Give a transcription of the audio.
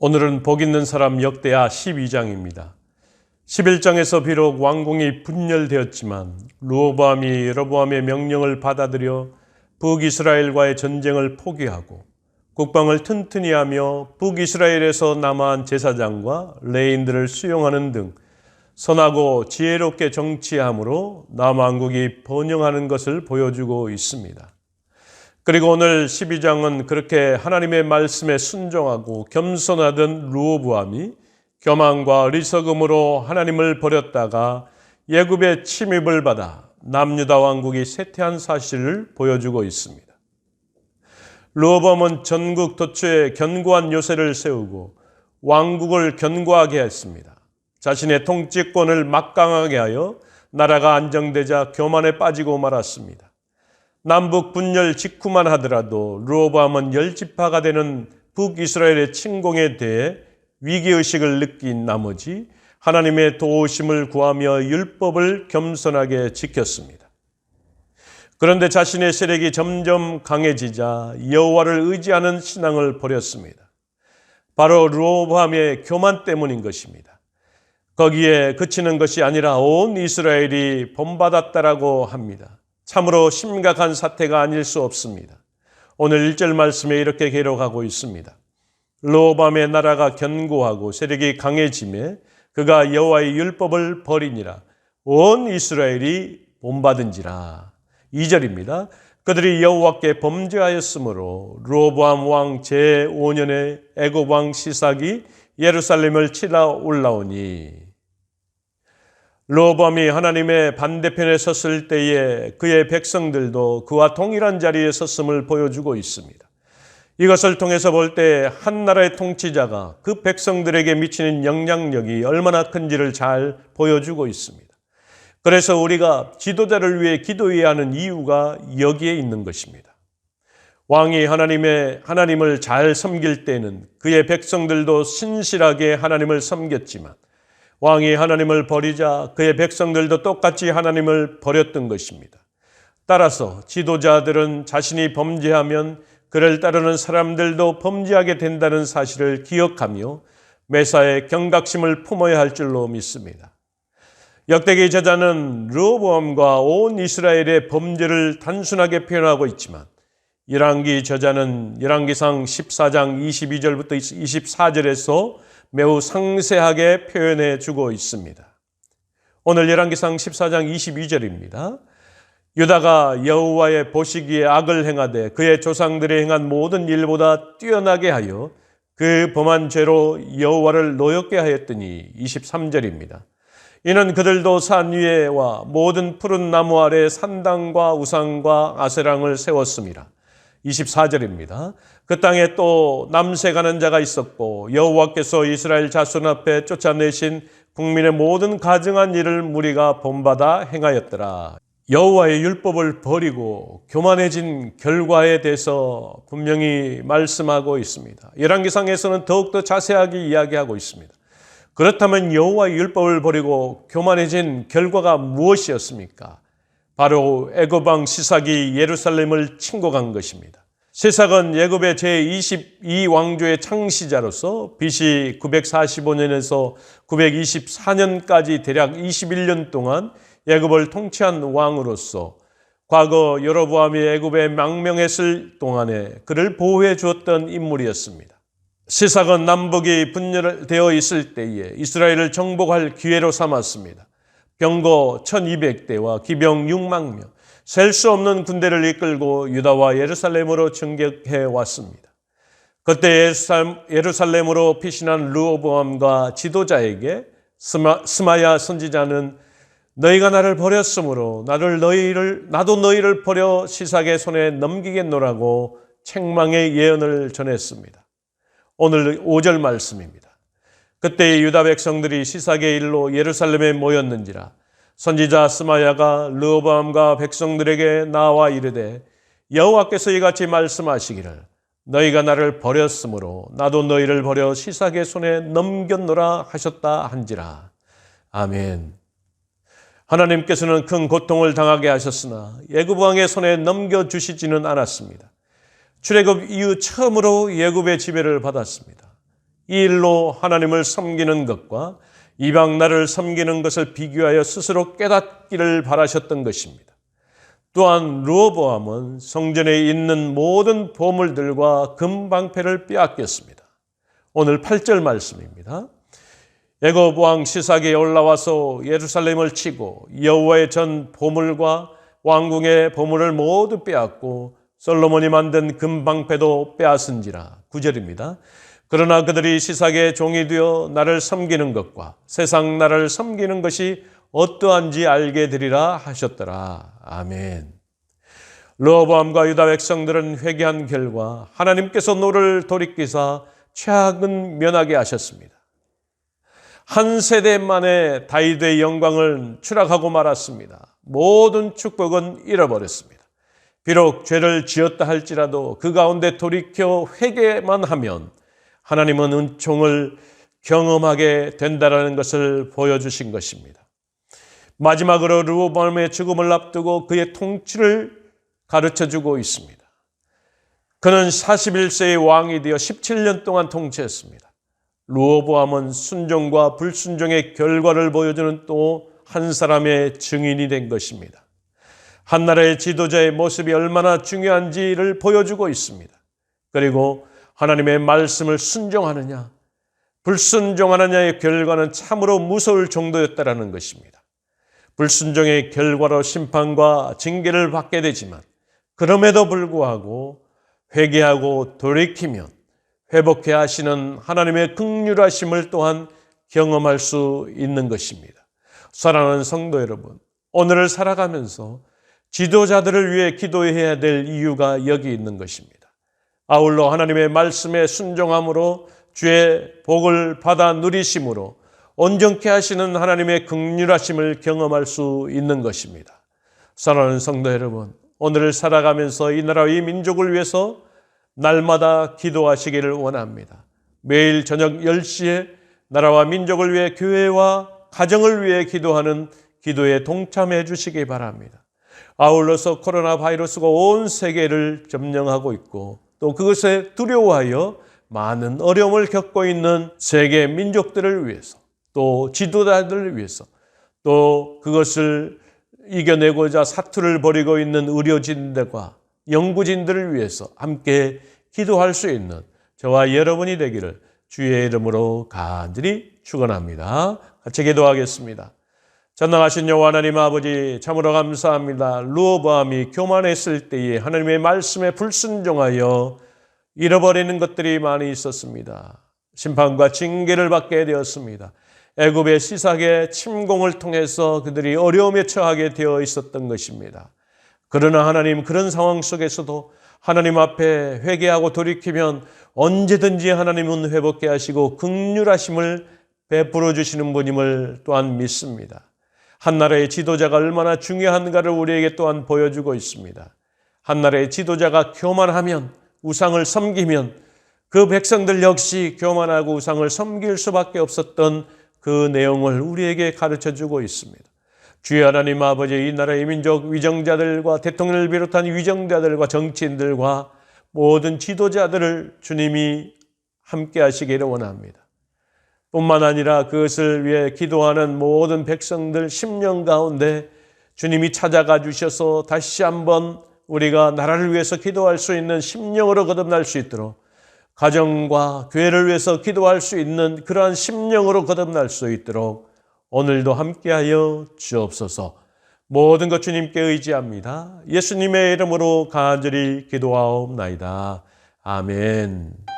오늘은 복 있는 사람 역대하 12장입니다. 11장에서 비록 왕궁이 분열되었지만 르호보암이 여로보암의 명령을 받아들여 북이스라엘과의 전쟁을 포기하고 국방을 튼튼히 하며 북이스라엘에서 남아한 제사장과 레인들을 수용하는 등 선하고 지혜롭게 정치함으로 남왕국이 번영하는 것을 보여주고 있습니다. 그리고 오늘 12장은 그렇게 하나님의 말씀에 순종하고 겸손하던 르호보암이 교만과 어리석음으로 하나님을 버렸다가 애굽의 침입을 받아 남유다 왕국이 쇠퇴한 사실을 보여주고 있습니다. 르호보암은 전국 도처에 견고한 요새를 세우고 왕국을 견고하게 했습니다. 자신의 통치권을 막강하게 하여 나라가 안정되자 교만에 빠지고 말았습니다. 남북 분열 직후만 하더라도 르호보암은 열지파가 되는 북이스라엘의 침공에 대해 위기의식을 느낀 나머지 하나님의 도우심을 구하며 율법을 겸손하게 지켰습니다. 그런데 자신의 세력이 점점 강해지자 여호와를 의지하는 신앙을 버렸습니다. 바로 르호보암의 교만 때문인 것입니다. 거기에 그치는 것이 아니라 온 이스라엘이 본받았다라고 합니다. 참으로 심각한 사태가 아닐 수 없습니다. 오늘 1절 말씀에 이렇게 기록하고 있습니다. 르호보암의 나라가 견고하고 세력이 강해지매 그가 여호와의 율법을 버리니라. 온 이스라엘이 본받은지라. 2절입니다. 그들이 여호와께 범죄하였으므로 르호보암 왕 제5년에 애굽 왕 시삭이 예루살렘을 치러 올라오니. 르호보암이 하나님의 반대편에 섰을 때에 그의 백성들도 그와 동일한 자리에 섰음을 보여주고 있습니다. 이것을 통해서 볼 때 한 나라의 통치자가 그 백성들에게 미치는 영향력이 얼마나 큰지를 잘 보여주고 있습니다. 그래서 우리가 지도자를 위해 기도해야 하는 이유가 여기에 있는 것입니다. 왕이 하나님을 잘 섬길 때는 그의 백성들도 신실하게 하나님을 섬겼지만 왕이 하나님을 버리자 그의 백성들도 똑같이 하나님을 버렸던 것입니다. 따라서 지도자들은 자신이 범죄하면 그를 따르는 사람들도 범죄하게 된다는 사실을 기억하며 매사에 경각심을 품어야 할 줄로 믿습니다. 역대기 저자는 르호보암과 온 이스라엘의 범죄를 단순하게 표현하고 있지만 열왕기 저자는 열왕기상 14장 22절부터 24절에서 매우 상세하게 표현해 주고 있습니다. 오늘 열왕기상 14장 22절입니다. 유다가 여호와의 보시기에 악을 행하되 그의 조상들이 행한 모든 일보다 뛰어나게 하여 그 범한 죄로 여호와를 노엽게 하였더니. 23절입니다. 이는 그들도 산 위에와 모든 푸른 나무 아래 산당과 우상과 아세랑을 세웠습니다. 24절입니다. 그 땅에 또 남색하는 자가 있었고 여호와께서 이스라엘 자손 앞에 쫓아내신 국민의 모든 가증한 일을 무리가 본받아 행하였더라. 여호와의 율법을 버리고 교만해진 결과에 대해서 분명히 말씀하고 있습니다. 열왕기상에서는 더욱더 자세하게 이야기하고 있습니다. 그렇다면 여호와의 율법을 버리고 교만해진 결과가 무엇이었습니까? 바로 애굽 왕 시삭이 예루살렘을 침공한 것입니다. 시삭은 애굽의 제22왕조의 창시자로서 BC 945년에서 924년까지 대략 21년 동안 애굽을 통치한 왕으로서 과거 여로보암이 애굽에 망명했을 동안에 그를 보호해 주었던 인물이었습니다. 시삭은 남북이 분열되어 있을 때에 이스라엘을 정복할 기회로 삼았습니다. 병거 1200대와 기병 6만 명, 셀 수 없는 군대를 이끌고 유다와 예루살렘으로 진격해 왔습니다. 그때 예루살렘으로 피신한 르호보암과 지도자에게 스마야 선지자는 너희가 나를 버렸으므로 나도 너희를 버려 시삭의 손에 넘기겠노라고 책망의 예언을 전했습니다. 오늘 5절 말씀입니다. 그때 유다 백성들이 시삭의 일로 예루살렘에 모였는지라 선지자 스마야가 르호보암과 백성들에게 나와 이르되 여호와께서 이같이 말씀하시기를 너희가 나를 버렸으므로 나도 너희를 버려 시삭의 손에 넘겼노라 하셨다 한지라. 아멘. 하나님께서는 큰 고통을 당하게 하셨으나 애굽 왕의 손에 넘겨주시지는 않았습니다. 출애굽 이후 처음으로 애굽의 지배를 받았습니다. 이 일로 하나님을 섬기는 것과 이방 나라를 섬기는 것을 비교하여 스스로 깨닫기를 바라셨던 것입니다. 또한 르호보암은 성전에 있는 모든 보물들과 금방패를 빼앗겼습니다. 오늘 8절 말씀입니다. 애굽 왕 시삭이 올라와서 예루살렘을 치고 여호와의 전 보물과 왕궁의 보물을 모두 빼앗고 솔로몬이 만든 금방패도 빼앗은지라. 9절입니다. 그러나 그들이 시삭의 종이 되어 나를 섬기는 것과 세상 나라를 섬기는 것이 어떠한지 알게 되리라 하셨더라. 아멘. 르호보암과 유다 백성들은 회개한 결과 하나님께서 노를 돌이키사 최악은 면하게 하셨습니다. 한 세대 만에 다윗의 영광을 추락하고 말았습니다. 모든 축복은 잃어버렸습니다. 비록 죄를 지었다 할지라도 그 가운데 돌이켜 회개만 하면 하나님은 은총을 경험하게 된다는 것을 보여주신 것입니다. 마지막으로 르호보암의 죽음을 앞두고 그의 통치를 가르쳐주고 있습니다. 그는 41세의 왕이 되어 17년 동안 통치했습니다. 르호보암은 순종과 불순종의 결과를 보여주는 또 한 사람의 증인이 된 것입니다. 한 나라의 지도자의 모습이 얼마나 중요한지를 보여주고 있습니다. 그리고 하나님의 말씀을 순종하느냐, 불순종하느냐의 결과는 참으로 무서울 정도였다라는 것입니다. 불순종의 결과로 심판과 징계를 받게 되지만 그럼에도 불구하고 회개하고 돌이키면 회복해 하시는 하나님의 긍휼하심을 또한 경험할 수 있는 것입니다. 사랑하는 성도 여러분, 오늘을 살아가면서 지도자들을 위해 기도해야 될 이유가 여기 있는 것입니다. 아울러 하나님의 말씀에 순종함으로 주의 복을 받아 누리심으로 온전케 하시는 하나님의 긍휼하심을 경험할 수 있는 것입니다. 사랑하는 성도 여러분, 오늘을 살아가면서 이 나라와 이 민족을 위해서 날마다 기도하시기를 원합니다. 매일 저녁 10시에 나라와 민족을 위해 교회와 가정을 위해 기도하는 기도에 동참해 주시기 바랍니다. 아울러서 코로나 바이러스가 온 세계를 점령하고 있고 또 그것에 두려워하여 많은 어려움을 겪고 있는 세계 민족들을 위해서 또 지도자들을 위해서 또 그것을 이겨내고자 사투를 벌이고 있는 의료진들과 연구진들을 위해서 함께 기도할 수 있는 저와 여러분이 되기를 주의 이름으로 간절히 축원합니다. 같이 기도하겠습니다. 전능하신 여호와 하나님 아버지, 참으로 감사합니다. 르호보암이 교만했을 때에 하나님의 말씀에 불순종하여 잃어버리는 것들이 많이 있었습니다. 심판과 징계를 받게 되었습니다. 애굽의 시삭의 침공을 통해서 그들이 어려움에 처하게 되어 있었던 것입니다. 그러나 하나님, 그런 상황 속에서도 하나님 앞에 회개하고 돌이키면 언제든지 하나님은 회복케 하시고 긍휼하심을 베풀어 주시는 분임을 또한 믿습니다. 한 나라의 지도자가 얼마나 중요한가를 우리에게 또한 보여주고 있습니다. 한 나라의 지도자가 교만하면, 우상을 섬기면 그 백성들 역시 교만하고 우상을 섬길 수밖에 없었던 그 내용을 우리에게 가르쳐주고 있습니다. 주의 하나님 아버지, 이 나라의 민족 위정자들과 대통령을 비롯한 위정자들과 정치인들과 모든 지도자들을 주님이 함께 하시기를 원합니다. 뿐만 아니라 그것을 위해 기도하는 모든 백성들 심령 가운데 주님이 찾아가 주셔서 다시 한번 우리가 나라를 위해서 기도할 수 있는 심령으로 거듭날 수 있도록, 가정과 교회를 위해서 기도할 수 있는 그러한 심령으로 거듭날 수 있도록 오늘도 함께하여 주옵소서. 모든 것 주님께 의지합니다. 예수님의 이름으로 간절히 기도하옵나이다. 아멘.